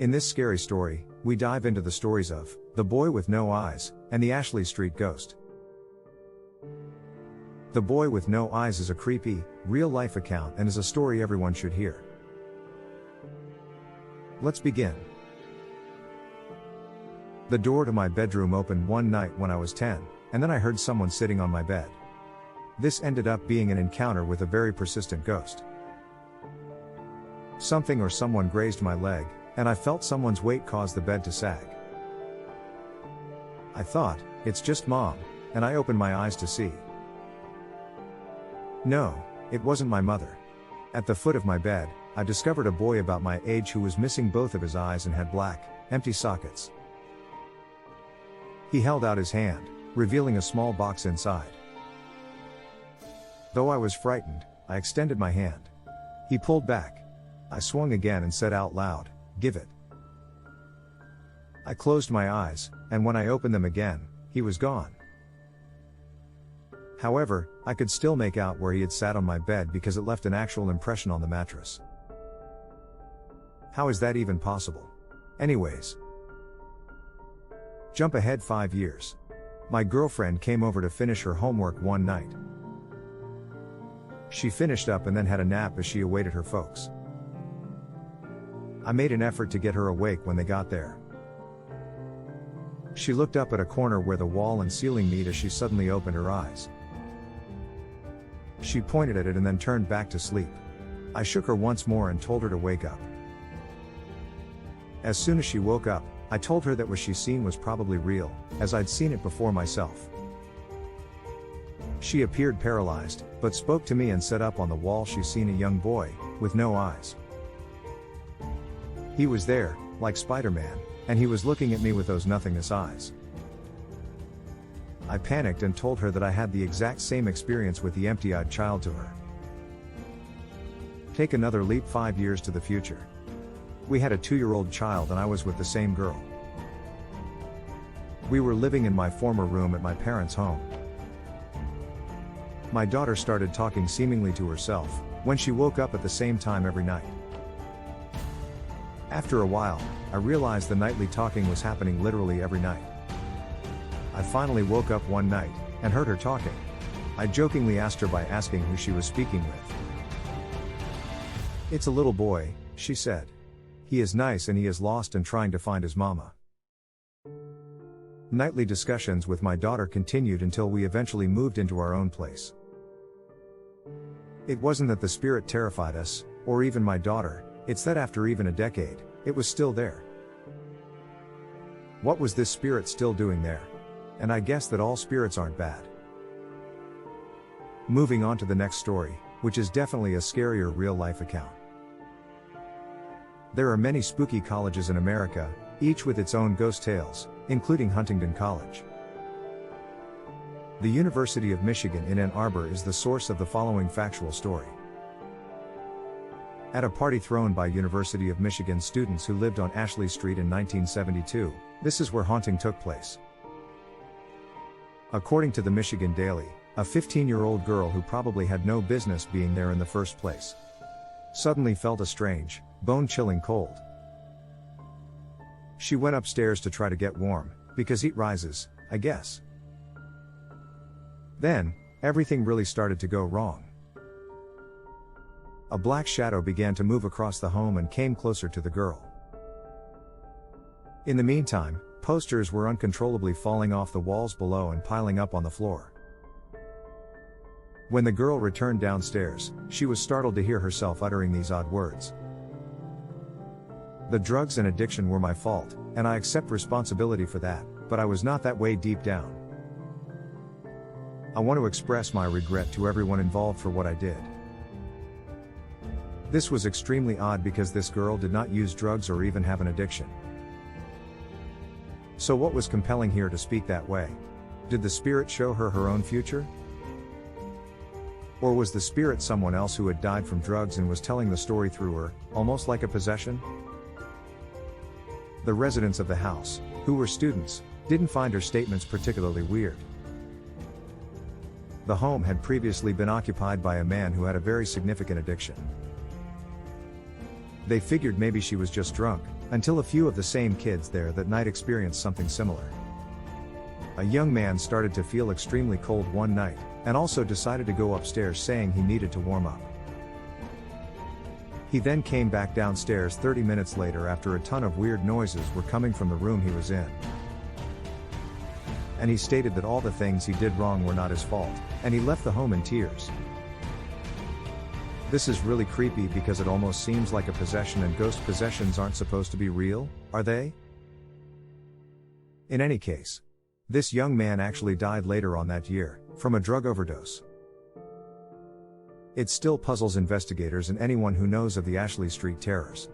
In this scary story, we dive into the stories of The Boy with No Eyes and the Ashley Street Ghost. The Boy with No Eyes is a creepy, real-life account and is a story everyone should hear. Let's begin. The door to my bedroom opened one night when I was 10, and then I heard someone sitting on my bed. This ended up being an encounter with a very persistent ghost. Something or someone grazed my leg, and I felt someone's weight cause the bed to sag. I thought, it's just Mom, and I opened my eyes to see. No, it wasn't my mother. At the foot of my bed, I discovered a boy about my age who was missing both of his eyes and had black, empty sockets. He held out his hand, revealing a small box inside. Though I was frightened, I extended my hand. He pulled back. I swung again and said out loud, "Give it." I closed my eyes, and when I opened them again, he was gone. However, I could still make out where he had sat on my bed because it left an actual impression on the mattress. How is that even possible? Anyways. Jump ahead 5 years. My girlfriend came over to finish her homework one night. She finished up and then had a nap as she awaited her folks. I made an effort to get her awake when they got there. She looked up at a corner where the wall and ceiling meet as she suddenly opened her eyes. She pointed at it and then turned back to sleep. I shook her once more and told her to wake up. As soon as she woke up, I told her that what she seen was probably real, as I'd seen it before myself. She appeared paralyzed, but spoke to me and said up on the wall she seen a young boy, with no eyes. He was there, like Spider-Man, and he was looking at me with those nothingness eyes. I panicked and told her that I had the exact same experience with the empty-eyed child to her. Take another leap 5 years to the future. We had a 2-year-old child and I was with the same girl. We were living in my former room at my parents' home. My daughter started talking seemingly to herself, when she woke up at the same time every night. After a while, I realized the nightly talking was happening literally every night. I finally woke up one night, and heard her talking. I jokingly asked her by asking who she was speaking with. "It's a little boy," she said. "He is nice and he is lost and trying to find his mama." Nightly discussions with my daughter continued until we eventually moved into our own place. It wasn't that the spirit terrified us, or even my daughter, it's that after even a decade, it was still there. What was this spirit still doing there? And I guess that all spirits aren't bad. Moving on to the next story, which is definitely a scarier real-life account. There are many spooky colleges in America, each with its own ghost tales, including Huntingdon College. The University of Michigan in Ann Arbor is the source of the following factual story. At a party thrown by University of Michigan students who lived on Ashley Street in 1972, this is where haunting took place. According to the Michigan Daily, a 15-year-old girl who probably had no business being there in the first place suddenly felt a strange, bone-chilling cold. She went upstairs to try to get warm, because heat rises, I guess. Then, everything really started to go wrong. A black shadow began to move across the home and came closer to the girl. In the meantime, posters were uncontrollably falling off the walls below and piling up on the floor. When the girl returned downstairs, she was startled to hear herself uttering these odd words. "The drugs and addiction were my fault, and I accept responsibility for that, but I was not that way deep down. I want to express my regret to everyone involved for what I did." This was extremely odd because this girl did not use drugs or even have an addiction. So what was compelling here to speak that way? Did the spirit show her her own future? Or was the spirit someone else who had died from drugs and was telling the story through her, almost like a possession? The residents of the house, who were students, didn't find her statements particularly weird. The home had previously been occupied by a man who had a very significant addiction. They figured maybe she was just drunk, Until a few of the same kids there that night experienced something similar. A young man started to feel extremely cold one night, and also decided to go upstairs saying he needed to warm up. He then came back downstairs 30 minutes later after a ton of weird noises were coming from the room he was in. And he stated that all the things he did wrong were not his fault, and he left the home in tears. This is really creepy because it almost seems like a possession, and ghost possessions aren't supposed to be real, are they? In any case, this young man actually died later on that year, from a drug overdose. It still puzzles investigators and anyone who knows of the Ashley Street terrors.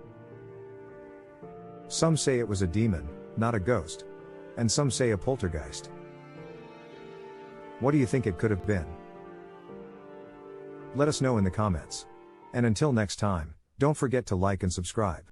Some say it was a demon, not a ghost. And some say a poltergeist. What do you think it could have been? Let us know in the comments. And until next time, don't forget to like and subscribe.